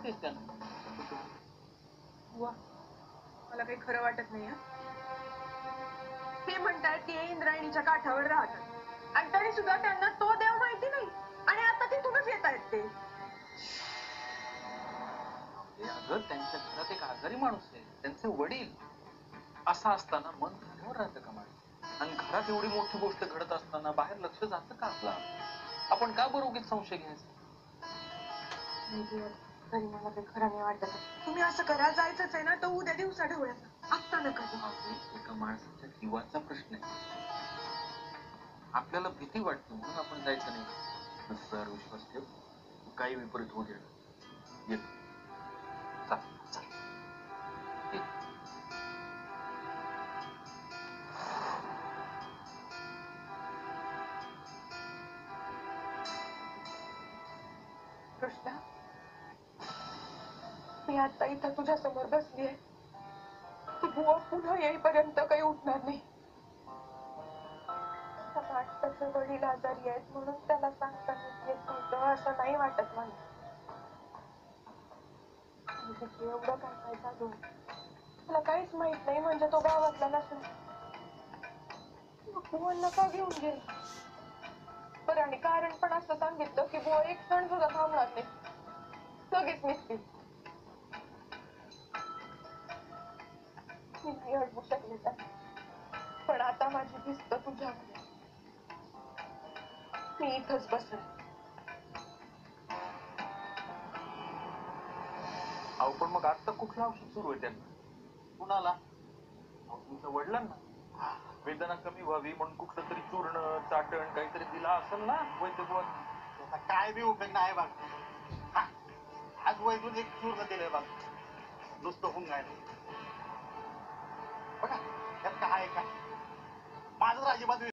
बघतेस त्यांना. वा, मला काही खरं वाटत नाही. ते म्हणतात की इंद्रायणीच्या काठावर राहतात आणि तरी सुद्धा त्यांना तो देव माहिती नाही आणि आता तिथूनच येत आहेत ते. अगं त्यांच्या घरात एक आजारी माणूस आहे, त्यांचे वडील. असं असताना मन घरावर राहतं का माणूस? आणि घरात एवढी मोठी गोष्ट घडत असताना बाहेर लक्ष जातं का आपला? आपण का बरं उगीच संशय घ्यायचा? तरी मला काही खरं नाही वाटत. तुम्ही असं करा, जायचंच आहे ना तर उद्या दिवसा ढवळ्याचा, आत्ता नका. एका माणसाच्या जीवाचा प्रश्न आहे. आपल्याला भीती वाटते म्हणून आपण जायचं नाही. तुझ्यावर विश्वास ठेव, काही विपरीत होऊ दे. कृष्णा, मी आता इथं तुझ्या समोर बसलीये. ती बुवा पुन्हा येईपर्यंत काही उठणार नाही. त्याचे वडील आजारी आहेत म्हणून त्याला सांगताना येत नव्हतं असं नाही वाटत मला. एवढं काय काय चालू मला काहीच माहित नाही म्हणजे तो गावातला नसून बुवांना का घेऊन गेला? बरं, आणि कारण पण असं सांगितलं की बुवा एक क्षण सुद्धा थांबणार नाही, लगेच निघतील. मी नाही अडवू शकले त्यांना, पण आता माझी भिस्त तुझ्यामध्ये. मी इथंच बसले. अहो पण मग आता कुठलं औषध सुरू आहे त्यांना? कुणाला? तुमच्या वडिलांना. वेदना कमी व्हावी म्हणून कुठलं तरी चूर्ण चाटण काहीतरी दिला असेल ना वैद्यकुळात. काय बी उपयोग नाही बघ. आज वैद्यून एक चूर्ण दिलंय बघ, नुसतं होऊन काय बघा यात काय आहे का? माझं अजिबात